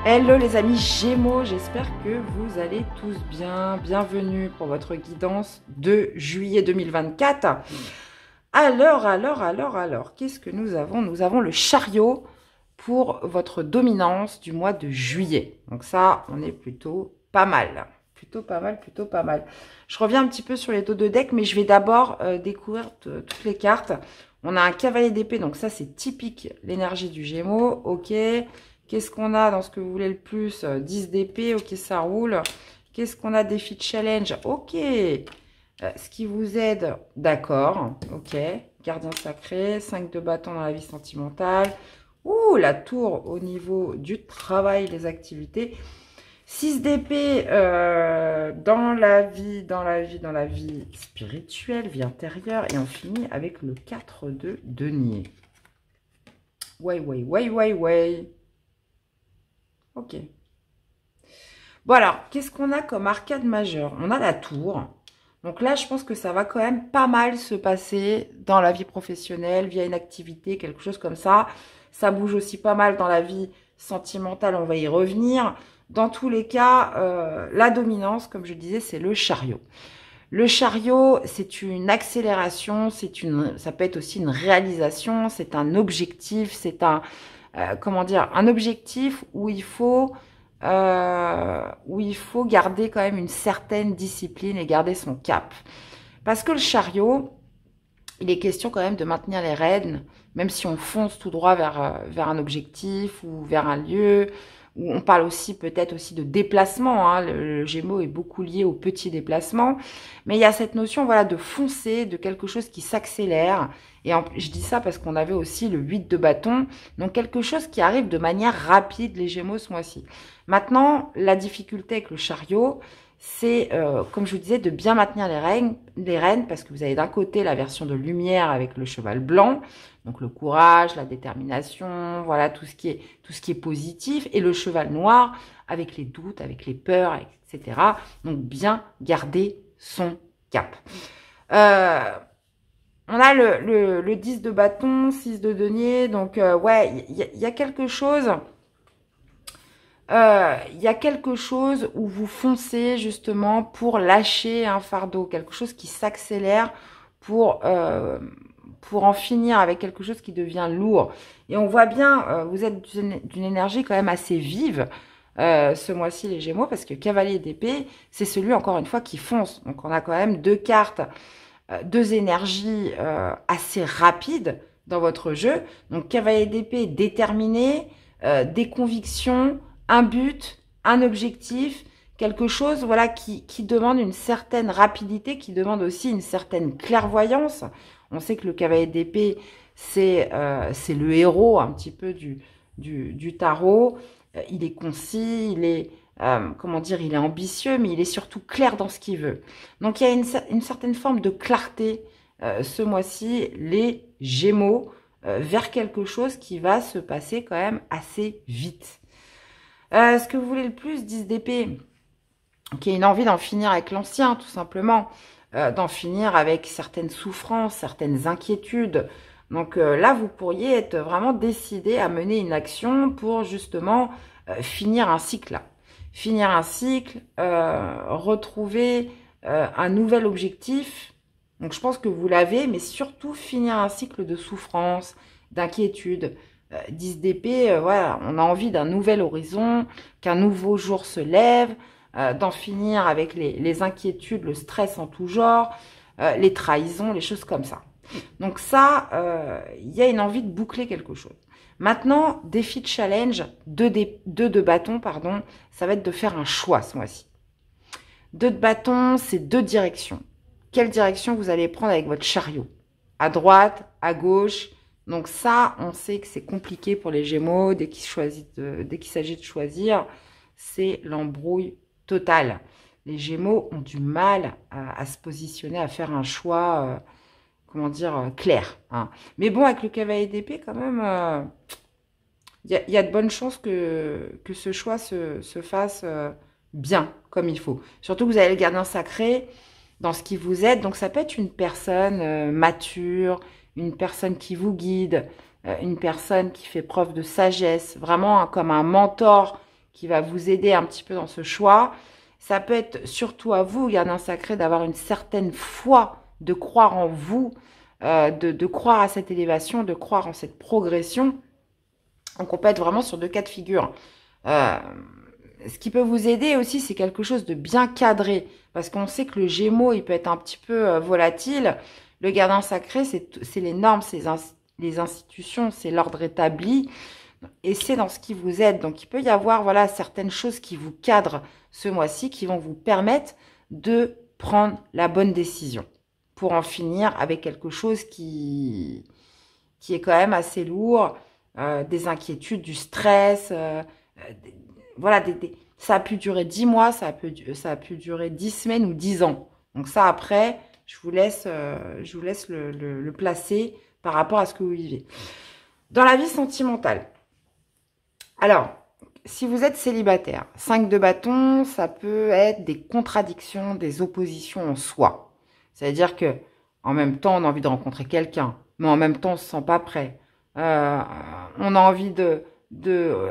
Hello les amis Gémeaux, j'espère que vous allez tous bien. Bienvenue pour votre guidance de juillet 2024. Alors, qu'est-ce que nous avons? Nous avons le chariot pour votre dominance du mois de juillet. Donc ça, on est plutôt pas mal. Plutôt pas mal. Je reviens un petit peu sur les dos de deck, mais je vais d'abord découvrir toutes les cartes. On a un cavalier d'épée, donc ça c'est typique l'énergie du Gémeaux. Ok. Qu'est-ce qu'on a dans ce que vous voulez le plus? 10 d'épée, ok, ça roule. Qu'est-ce qu'on a? Défi de challenge, ok. Ce qui vous aide, d'accord, ok. Gardien sacré, 5 de bâton dans la vie sentimentale. Ouh, la tour au niveau du travail, des activités. 6 d'épée dans la vie spirituelle, vie intérieure. Et on finit avec le 4 de denier. Ouais. Ok. Bon alors, qu'est-ce qu'on a comme arcade majeure? On a la tour. Donc là, je pense que ça va quand même pas mal se passer dans la vie professionnelle, via une activité, quelque chose comme ça. Ça bouge aussi pas mal dans la vie sentimentale, on va y revenir. Dans tous les cas, la dominance, comme je disais, c'est le chariot. Le chariot, c'est une accélération, ça peut être aussi une réalisation, c'est un objectif, c'est un... comment dire, un objectif où il faut garder quand même une certaine discipline et garder son cap. Parce que le chariot, il est question quand même de maintenir les rênes, même si on fonce tout droit vers un objectif ou vers un lieu, où on parle aussi peut-être aussi de déplacement, hein. Le Gémeaux est beaucoup lié aux petits déplacements, mais il y a cette notion voilà de foncer, de quelque chose qui s'accélère. Et je dis ça parce qu'on avait aussi le 8 de bâton, donc quelque chose qui arrive de manière rapide, les Gémeaux ce mois-ci. Maintenant, la difficulté avec le chariot, c'est, comme je vous disais, de bien maintenir les rênes, parce que vous avez d'un côté la version de lumière avec le cheval blanc, donc le courage, la détermination, voilà tout ce qui est positif, et le cheval noir avec les doutes, avec les peurs, etc. Donc bien garder son cap. On a le 10 de bâton, 6 de denier, donc ouais, il y a quelque chose... il y a quelque chose où vous foncez justement pour lâcher un fardeau, quelque chose qui s'accélère pour en finir avec quelque chose qui devient lourd. Et on voit bien, vous êtes d'une énergie quand même assez vive ce mois-ci les Gémeaux, parce que cavalier d'épée, c'est celui encore une fois qui fonce. Donc on a quand même deux cartes, deux énergies assez rapides dans votre jeu. Donc cavalier d'épée déterminé, des convictions, un but, un objectif, quelque chose voilà qui demande une certaine rapidité, qui demande aussi une certaine clairvoyance. On sait que le cavalier d'épée, c'est le héros un petit peu du tarot. Il est concis, il est, comment dire, il est ambitieux, mais il est surtout clair dans ce qu'il veut. Donc il y a une certaine forme de clarté ce mois-ci, les Gémeaux, vers quelque chose qui va se passer quand même assez vite. Ce que vous voulez le plus, 10 d'épée, qui a une envie d'en finir avec l'ancien, tout simplement, d'en finir avec certaines souffrances, certaines inquiétudes. Donc là, vous pourriez être vraiment décidé à mener une action pour justement finir un cycle. Finir un cycle, retrouver un nouvel objectif. Donc je pense que vous l'avez, mais surtout finir un cycle de souffrance, d'inquiétude. 10 d'épée, voilà, on a envie d'un nouvel horizon, qu'un nouveau jour se lève, d'en finir avec les inquiétudes, le stress en tout genre, les trahisons, les choses comme ça. Donc ça, il y a une envie de boucler quelque chose. Maintenant, défi de challenge, 2 de bâton, pardon, ça va être de faire un choix ce mois-ci. 2 de bâton, c'est 2 directions. Quelle direction vous allez prendre avec votre chariot? À droite, à gauche? Donc ça, on sait que c'est compliqué pour les Gémeaux. Dès qu'il s'agit de choisir, c'est l'embrouille totale. Les Gémeaux ont du mal à se positionner, à faire un choix, comment dire, clair. Hein. Mais bon, avec le cavalier d'épée, quand même, y a de bonnes chances que ce choix se fasse bien, comme il faut. Surtout que vous avez le gardien sacré dans ce qui vous aide. Donc ça peut être une personne mature, une personne qui vous guide, une personne qui fait preuve de sagesse, vraiment comme un mentor qui va vous aider un petit peu dans ce choix. Ça peut être surtout à vous, gardien sacré, d'avoir une certaine foi, de croire en vous, de croire à cette élévation, de croire en cette progression. Donc, on peut être vraiment sur 2 cas de figure. Ce qui peut vous aider aussi, c'est quelque chose de bien cadré. Parce qu'on sait que le Gémeaux, il peut être un petit peu volatile. Le gardien sacré, c'est les normes, c'est les institutions, c'est l'ordre établi. Et c'est dans ce qui vous aide. Donc, il peut y avoir voilà, certaines choses qui vous cadrent ce mois-ci, qui vont vous permettre de prendre la bonne décision pour en finir avec quelque chose qui est quand même assez lourd, des inquiétudes, du stress, voilà, ça a pu durer 10 mois, ça a pu durer 10 semaines ou 10 ans. Donc ça, après, je vous laisse le placer par rapport à ce que vous vivez. Dans la vie sentimentale. Alors, si vous êtes célibataire, 5 de bâton, ça peut être des contradictions, des oppositions en soi. C'est-à-dire que en même temps, on a envie de rencontrer quelqu'un, mais en même temps, on se sent pas prêt. On a envie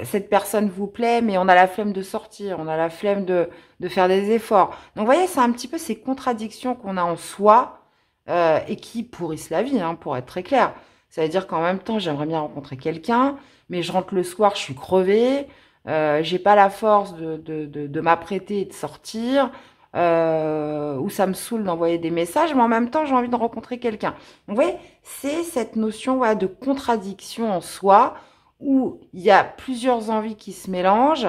cette personne vous plaît, mais on a la flemme de sortir, on a la flemme de faire des efforts. Donc, vous voyez, c'est un petit peu ces contradictions qu'on a en soi et qui pourrissent la vie, hein, pour être très clair. Ça veut dire qu'en même temps, j'aimerais bien rencontrer quelqu'un, mais je rentre le soir, je suis crevée, j'ai pas la force de m'apprêter et de sortir, ou ça me saoule d'envoyer des messages, mais en même temps, j'ai envie de rencontrer quelqu'un. Donc, vous voyez, c'est cette notion voilà, de contradiction en soi, où il y a plusieurs envies qui se mélangent,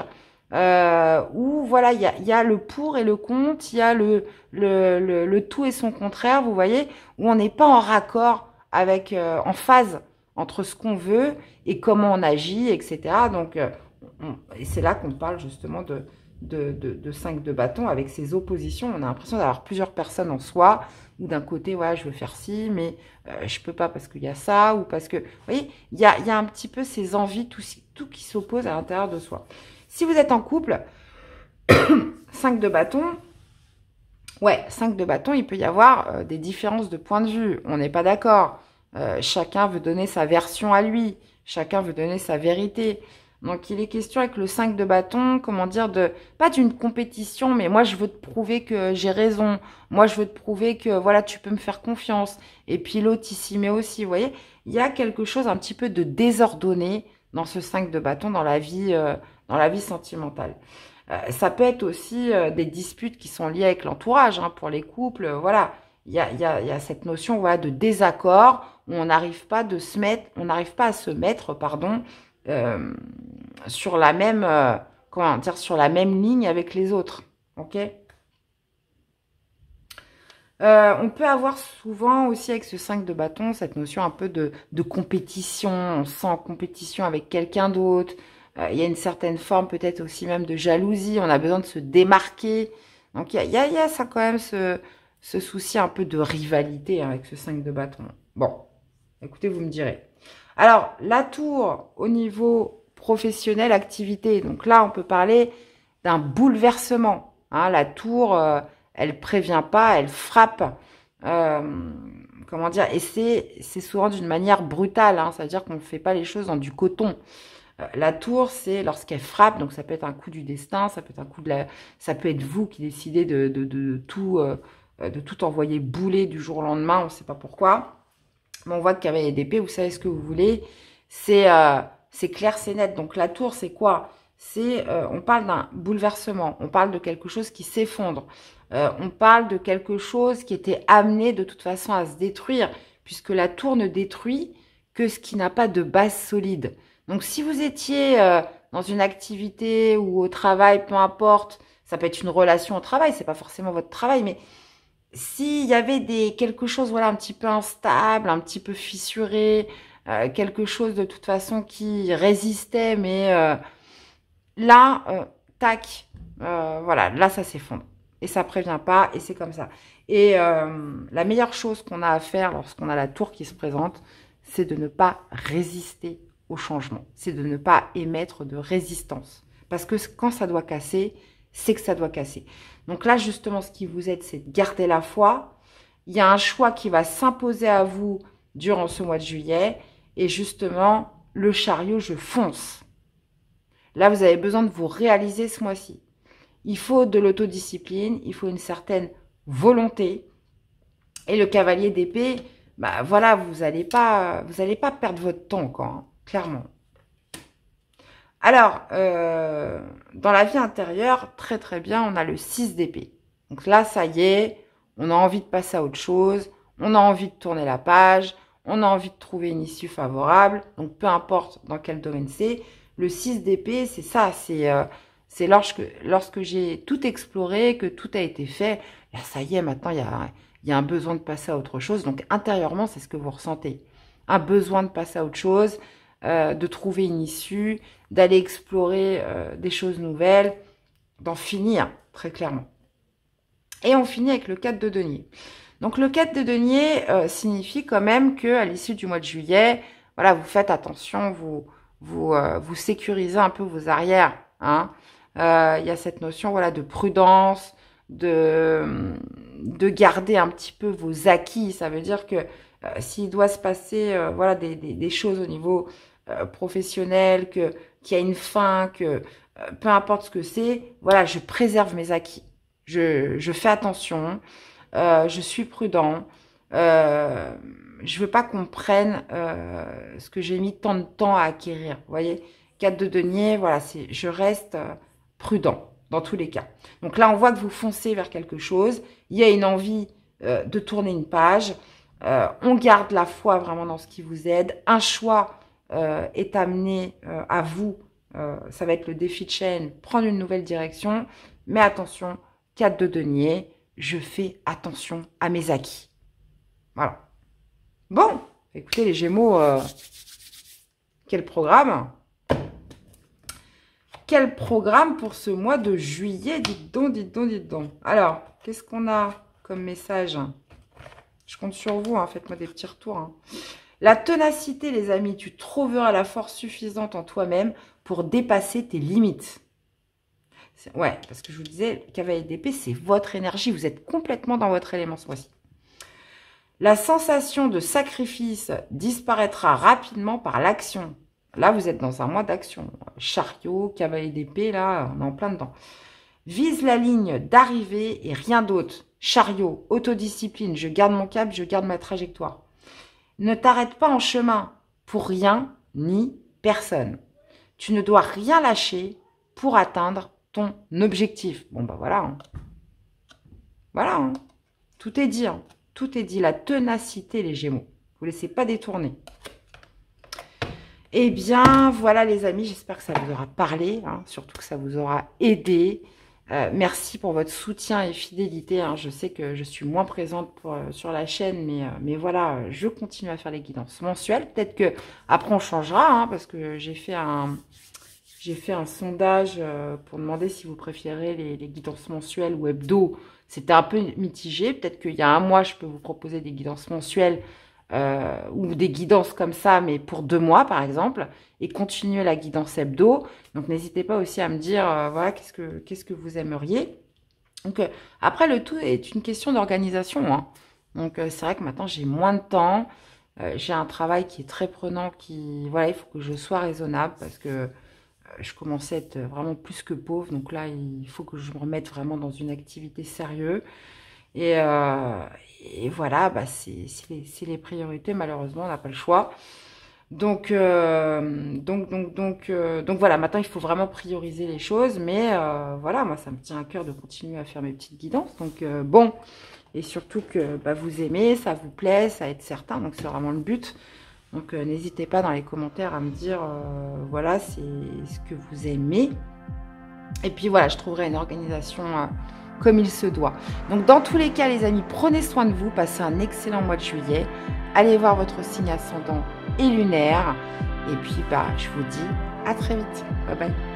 où voilà, il y a le pour et le contre, il y a le tout et son contraire, vous voyez, où on n'est pas en raccord avec, en phase entre ce qu'on veut et comment on agit, etc. Donc, et c'est là qu'on parle justement de 5 de bâton avec ces oppositions. On a l'impression d'avoir plusieurs personnes en soi, ou d'un côté, voilà, je veux faire ci, mais je peux pas parce qu'il y a ça, ou parce que, vous voyez, il y a un petit peu ces envies, tout qui s'oppose à l'intérieur de soi. Si vous êtes en couple, 5 de bâton, ouais, 5 de bâton, il peut y avoir des différences de point de vue. On n'est pas d'accord. Chacun veut donner sa version à lui. Chacun veut donner sa vérité. Donc, il est question avec le 5 de bâton, comment dire, pas d'une compétition, mais moi, je veux te prouver que j'ai raison. Moi, je veux te prouver que, voilà, tu peux me faire confiance. Et puis, l'autre, il s'y met aussi, vous voyez. Il y a quelque chose un petit peu de désordonné dans ce 5 de bâton, dans la vie sentimentale. Ça peut être aussi des disputes qui sont liées avec l'entourage, hein, pour les couples, voilà. Il y a cette notion, voilà, de désaccord, où on n'arrive pas à se mettre, pardon, sur la même, comment dire, sur la même ligne avec les autres, ok. On peut avoir souvent aussi avec ce 5 de bâton cette notion un peu de compétition, on se sent en compétition avec quelqu'un d'autre, il y a une certaine forme peut-être aussi même de jalousie, on a besoin de se démarquer, donc il y a ça quand même, ce souci un peu de rivalité, hein, avec ce 5 de bâton. Bon, écoutez, vous me direz. Alors, la tour au niveau professionnel, activité. Donc là, on peut parler d'un bouleversement. Hein, la tour, elle prévient pas, elle frappe. Comment dire? Et c'est souvent d'une manière brutale. Hein, c'est-à-dire qu'on ne fait pas les choses dans du coton. La tour, c'est lorsqu'elle frappe. Donc ça peut être un coup du destin, ça peut être un coup ça peut être vous qui décidez de tout envoyer bouler du jour au lendemain. On ne sait pas pourquoi. Mais on voit que cavalier d'épée, vous savez ce que vous voulez. C'est clair, c'est net. Donc la tour, c'est quoi? On parle d'un bouleversement. On parle de quelque chose qui s'effondre. On parle de quelque chose qui était amené de toute façon à se détruire, puisque la tour ne détruit que ce qui n'a pas de base solide. Donc si vous étiez dans une activité ou au travail, peu importe, ça peut être une relation au travail, c'est pas forcément votre travail, mais s'il y avait quelque chose, voilà, un petit peu instable, un petit peu fissuré, quelque chose de toute façon qui résistait, mais là, tac, voilà, là ça s'effondre. Et ça prévient pas, et c'est comme ça. Et la meilleure chose qu'on a à faire lorsqu'on a la tour qui se présente, c'est de ne pas résister au changement. C'est de ne pas émettre de résistance. Parce que quand ça doit casser, c'est que ça doit casser. Donc là, justement, ce qui vous aide, c'est de garder la foi. Il y a un choix qui va s'imposer à vous durant ce mois de juillet. Et justement, le chariot, je fonce. Là, vous avez besoin de vous réaliser ce mois-ci. Il faut de l'autodiscipline, il faut une certaine volonté. Et le cavalier d'épée, bah voilà, vous allez pas perdre votre temps encore, hein, clairement. Alors, dans la vie intérieure, très très bien, on a le 6 d'épée. Donc là, ça y est, on a envie de passer à autre chose, on a envie de tourner la page, on a envie de trouver une issue favorable. Donc, peu importe dans quel domaine c'est. Le 6 d'épée, c'est ça, c'est lorsque j'ai tout exploré, que tout a été fait, là, ça y est, maintenant, il y a un besoin de passer à autre chose. Donc, intérieurement, c'est ce que vous ressentez. Un besoin de passer à autre chose, de trouver une issue, d'aller explorer des choses nouvelles, d'en finir, très clairement. Et on finit avec le 4 de denier. Donc, le 4 de denier signifie quand même qu'à l'issue du mois de juillet, voilà, vous faites attention, vous sécurisez un peu vos arrières. Hein. Il y a cette notion, voilà, de prudence, de garder un petit peu vos acquis. Ça veut dire que s'il doit se passer, voilà, des choses au niveau professionnel, qu'il y a une fin, que peu importe ce que c'est, voilà, je préserve mes acquis. Je fais attention, je suis prudent. Je veux pas qu'on prenne ce que j'ai mis tant de temps à acquérir. Vous voyez, 4 de denier, voilà, je reste prudent dans tous les cas. Donc là, on voit que vous foncez vers quelque chose. Il y a une envie de tourner une page. On garde la foi vraiment dans ce qui vous aide. Un choix est amené à vous. Ça va être le défi de chaîne, prendre une nouvelle direction. Mais attention, 4 de denier, je fais attention à mes acquis. Voilà. Bon, écoutez les Gémeaux, quel programme? Quel programme pour ce mois de juillet? Dites donc, dites donc, dites donc. Alors, qu'est-ce qu'on a comme message? Je compte sur vous, hein, faites-moi des petits retours. Hein. La ténacité, les amis, tu trouveras la force suffisante en toi-même pour dépasser tes limites. Ouais, parce que je vous disais, le cavalier d'épée, c'est votre énergie. Vous êtes complètement dans votre élément ce mois-ci. La sensation de sacrifice disparaîtra rapidement par l'action. Là, vous êtes dans un mois d'action. Chariot, cavalier d'épée, là, on est en plein dedans. Vise la ligne d'arrivée et rien d'autre. Chariot, autodiscipline, je garde mon cap, je garde ma trajectoire. Ne t'arrête pas en chemin pour rien ni personne. Tu ne dois rien lâcher pour atteindre ton objectif. Bon, bah voilà. Hein. Voilà. Hein. Tout est dit. Hein. Tout est dit. La ténacité, les Gémeaux. Vous ne laissez pas détourner. Eh bien, voilà les amis. J'espère que ça vous aura parlé. Hein, surtout que ça vous aura aidé. Merci pour votre soutien et fidélité. Hein. Je sais que je suis moins présente sur la chaîne, mais voilà, je continue à faire les guidances mensuelles. Peut-être que après on changera, hein, parce que j'ai fait un sondage pour demander si vous préférez les guidances mensuelles ou hebdo. C'était un peu mitigé. Peut-être qu'il y a un mois, je peux vous proposer des guidances mensuelles ou des guidances comme ça, mais pour 2 mois, par exemple, et continuer la guidance hebdo. Donc, n'hésitez pas aussi à me dire, voilà, qu'est-ce que vous aimeriez. Donc, après, le tout est une question d'organisation. Hein. Donc, c'est vrai que maintenant, j'ai moins de temps. J'ai un travail qui est très prenant, voilà, il faut que je sois raisonnable parce que je commençais à être vraiment plus que pauvre. Donc là, il faut que je me remette vraiment dans une activité sérieuse. Et voilà, bah c'est les priorités. Malheureusement, on n'a pas le choix. Donc voilà, maintenant, il faut vraiment prioriser les choses. Mais voilà, moi, ça me tient à cœur de continuer à faire mes petites guidances. Donc bon, et surtout que bah, vous aimez, ça vous plaît, ça aide certains. Donc c'est vraiment le but. Donc, n'hésitez pas dans les commentaires à me dire, voilà, c'est ce que vous aimez. Et puis, voilà, je trouverai une organisation comme il se doit. Donc, dans tous les cas, les amis, prenez soin de vous. Passez un excellent mois de juillet. Allez voir votre signe ascendant et lunaire. Et puis, bah, je vous dis à très vite. Bye bye.